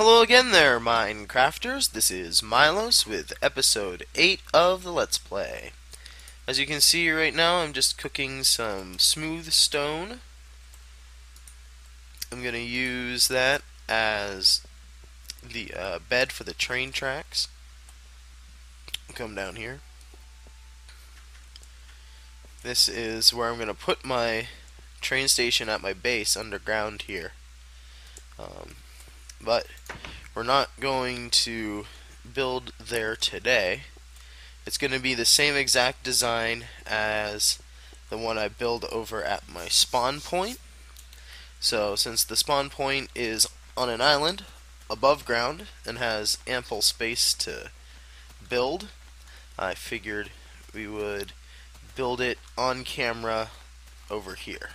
Hello again there, Minecrafters. This is Mylos with episode 8 of the Let's Play. As you can see right now, I'm just cooking some smooth stone. I'm going to use that as the bed for the train tracks. Come down here. This is where I'm going to put my train station at my base underground here. But we're not going to build there today. It's going to be the same exact design as the one I build over at my spawn point. So since the spawn point is on an island above ground and has ample space to build, I figured we would build it on camera over here.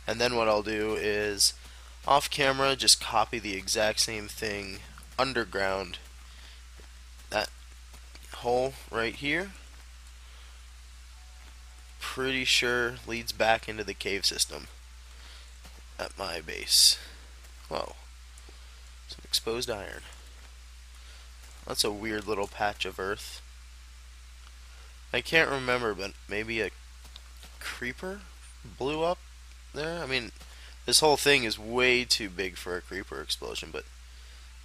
And then what I'll do is off camera just copy the exact same thing underground. That hole right here, pretty sure leads back into the cave system at my base. Whoa, some exposed iron. That's a weird little patch of earth. I can't remember, but maybe a creeper blew up there? I mean, this whole thing is way too big for a creeper explosion, but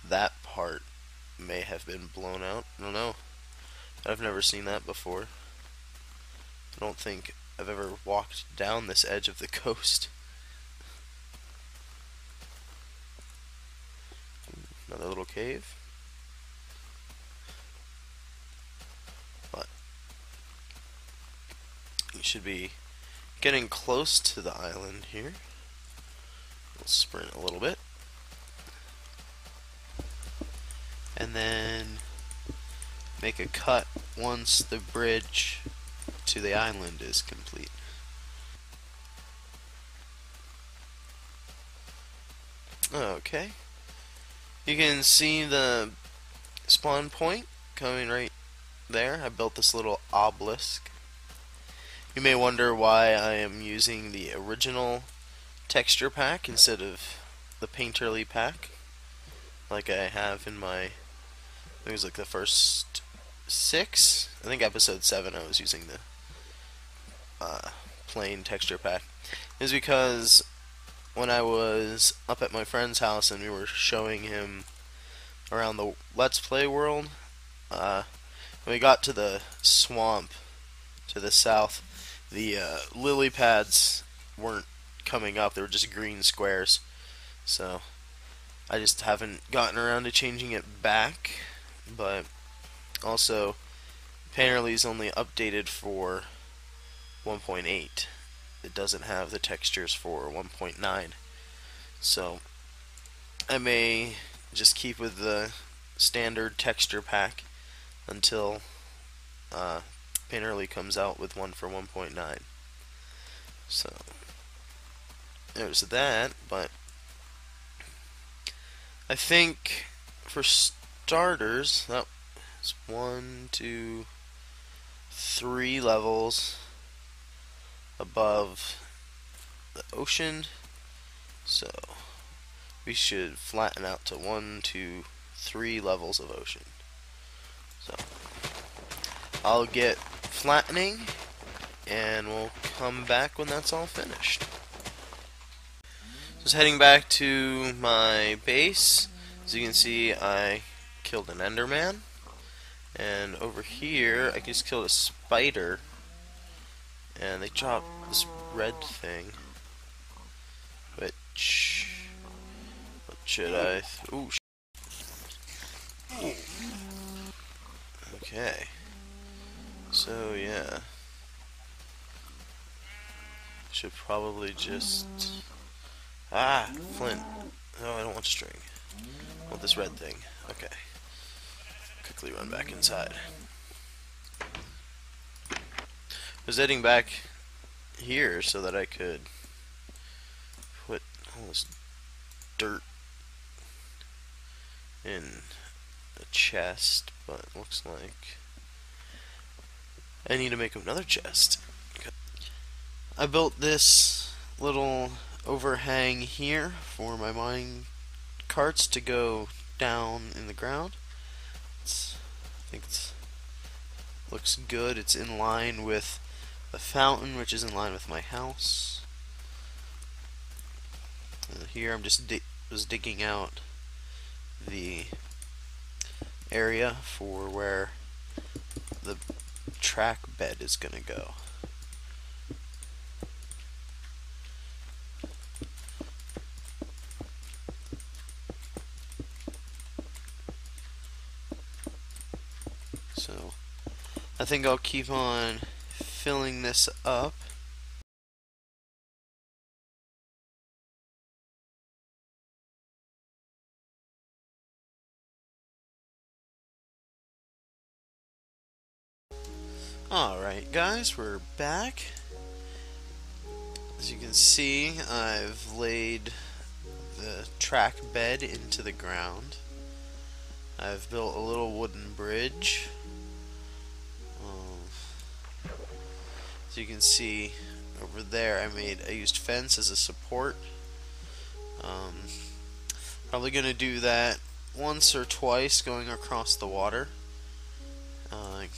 that part may have been blown out. I don't know. I've never seen that before. I don't think I've ever walked down this edge of the coast. Another little cave. But you should be getting close to the island here. We'll sprint a little bit. And then make a cut once the bridge to the island is complete. Okay. You can see the spawn point coming right there. I built this little obelisk. You may wonder why I am using the original texture pack instead of the painterly pack like I have in my, I think it was like the first 6, I think episode 7 I was using the plain texture pack. Is because when I was up at my friend's house and we were showing him around the Let's Play world, when we got to the swamp to the south, the lily pads weren't coming up, they were just green squares. So I just haven't gotten around to changing it back, but also Painterly is only updated for 1.8. It doesn't have the textures for 1.9. So I may just keep with the standard texture pack until Painterly comes out with one for 1.9. So there's that, but I think for starters, that is 1, 2, 3 levels above the ocean, so we should flatten out to 1, 2, 3 levels of ocean. So I'll get flattening and we'll come back when that's all finished. Just heading back to my base. As you can see, I killed an Enderman, and over here I just killed a spider, and they dropped this red thing. Which, what should I? Ooh. Ooh. Okay. So yeah, should probably just. Flint. Oh, I don't want string. I want this red thing. Okay. Quickly run back inside. I was heading back here so that I could put all this dirt in a chest, but it looks like I need to make another chest. I built this little overhang here for my mine carts to go down in the ground. I think it looks good. It's in line with the fountain, which is in line with my house. And here I'm just digging out the area for where the track bed is going to go. So I think I'll keep on filling this up. Alright guys, we're back. As you can see, I've laid the track bed into the ground. I've built a little wooden bridge. As you can see over there, I used fence as a support. Probably gonna do that once or twice going across the water.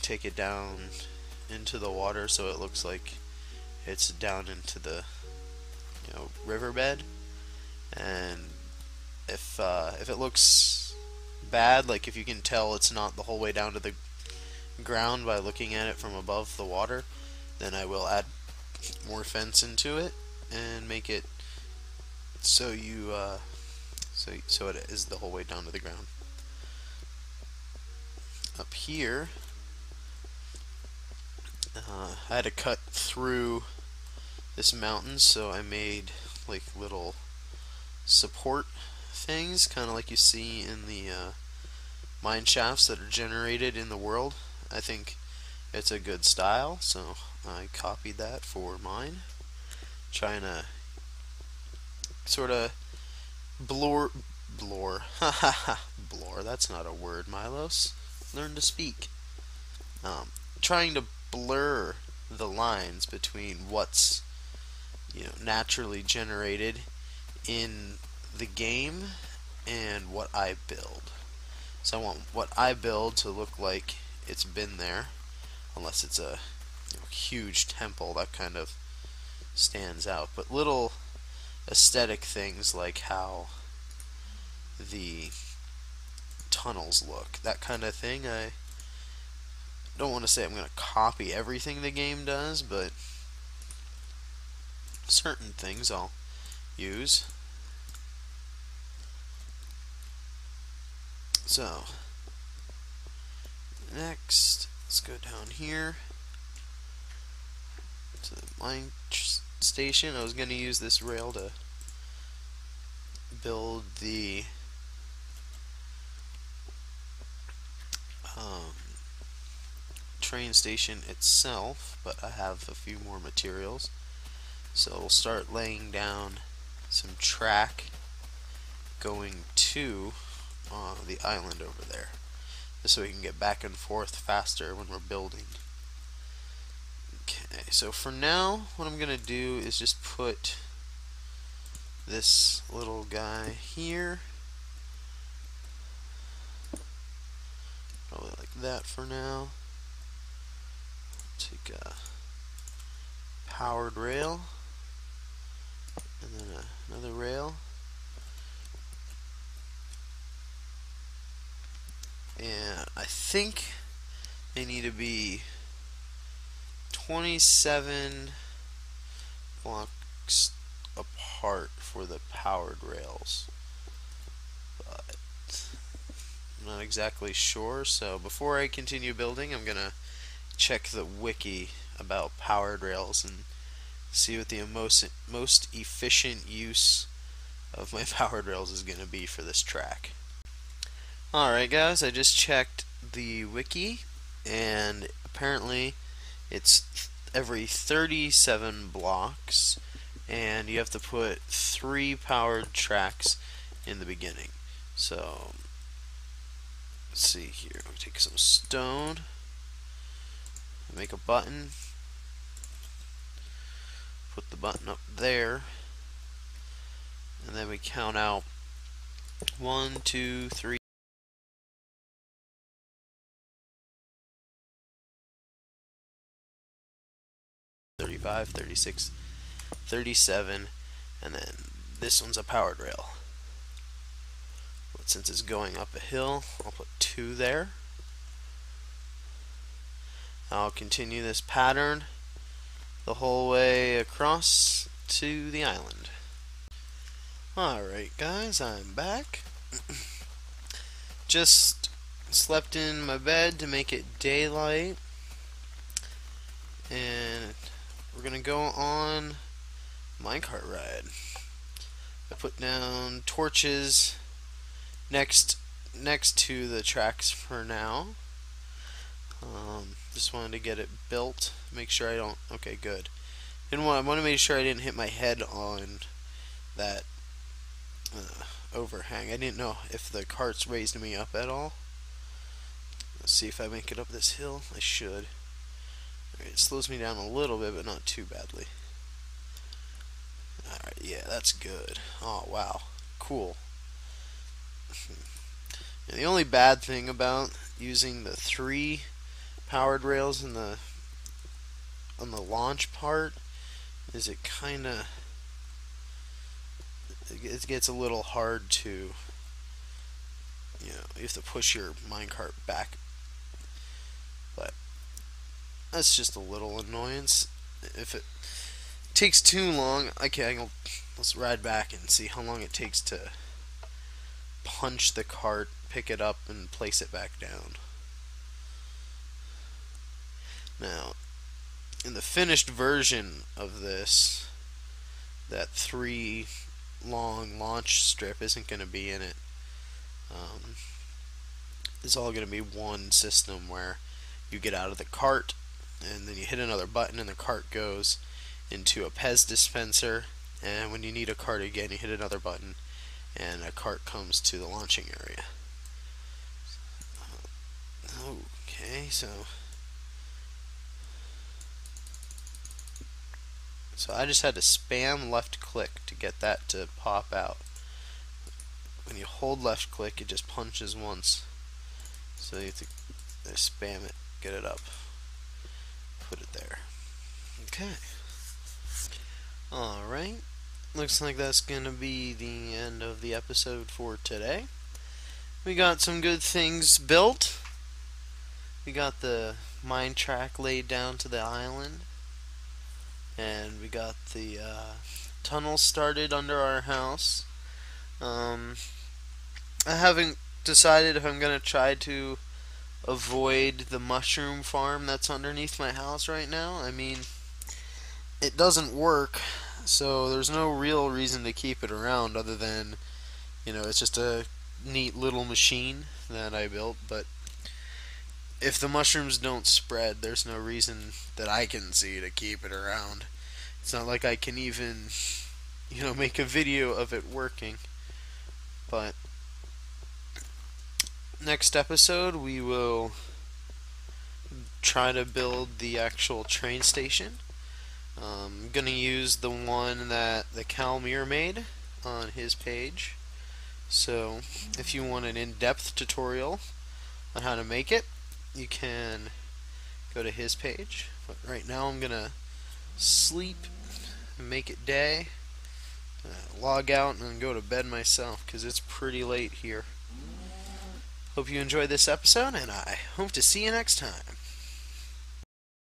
Take it down into the water so it looks like it's down into the riverbed. And if it looks bad, like if you can tell it's not the whole way down to the ground by looking at it from above the water, then I will add more fence into it and make it so so it is the whole way down to the ground. Up here, I had to cut through this mountain, so I made like little support things, kind of like you see in the mine shafts that are generated in the world. I think it's a good style, so I copied that for mine, trying to sort of blur, that's not a word, Mylos. Learn to speak. Trying to blur the lines between what's naturally generated in the game and what I build. So I want what I build to look like it's been there, unless it's a huge temple that kind of stands out. But little aesthetic things like how the tunnels look, that kind of thing. I don't want to say I'm going to copy everything the game does, but certain things I'll use. So next, let's go down here to the mine station. I was going to use this rail to build the train station itself, but I have a few more materials, so we'll start laying down some track going to the island over there, just so we can get back and forth faster when we're building. Okay, so for now what I'm gonna do is just put this little guy here, probably like that for now. Take a powered rail and then another rail, and I think they need to be 27 blocks apart for the powered rails, but I'm not exactly sure. So before I continue building, I'm gonna check the wiki about powered rails and see what the most efficient use of my powered rails is going to be for this track. Alright guys, I just checked the wiki, and apparently it's every 37 blocks, and you have to put 3 powered tracks in the beginning. So let's see here, I'll take some stone, make a button, put the button up there, and then we count out 1, 2, 3. 35, 36, 37, and then this one's a powered rail. But since it's going up a hill, I'll put 2 there. I'll continue this pattern the whole way across to the island. Alright guys, I'm back. Just slept in my bed to make it daylight, and we're gonna go on minecart ride. I put down torches next to the tracks for now. Just wanted to get it built, make sure I don't. Okay, good. I want to make sure I didn't hit my head on that overhang. I didn't know if the carts raised me up at all. Let's see if I make it up this hill. I should. Alright, it slows me down a little bit, but not too badly. Alright, yeah, that's good. Oh, wow. Cool. And the only bad thing about using the 3 powered rails on the launch part is it gets a little hard to, you have to push your minecart back. But that's just a little annoyance. If it takes too long, let's ride back and see how long it takes to punch the cart, pick it up, and place it back down. Now, in the finished version of this, that 3 long launch strip isn't going to be in it. It's all going to be one system where you get out of the cart and then you hit another button and the cart goes into a Pez dispenser, and when you need a cart again you hit another button and a cart comes to the launching area. Okay, so I just had to spam left click to get that to pop out. When you hold left click, it just punches once. So you have to spam it, get it up, put it there. Okay. Alright. Looks like that's going to be the end of the episode for today. We got some good things built. We got the mine track laid down to the island. And we got the tunnel started under our house. I haven't decided if I'm going to try to avoid the mushroom farm that's underneath my house right now. I mean, it doesn't work, so there's no real reason to keep it around other than, it's just a neat little machine that I built. But if the mushrooms don't spread, there's no reason that I can see to keep it around. It's not like I can even, make a video of it working. But next episode we will try to build the actual train station. I'm going to use the one that the Camel made on his page. So if you want an in-depth tutorial on how to make it, you can go to his page. But right now I'm going to sleep and make it day. Log out and then go to bed myself because it's pretty late here. Hope you enjoyed this episode, and I hope to see you next time.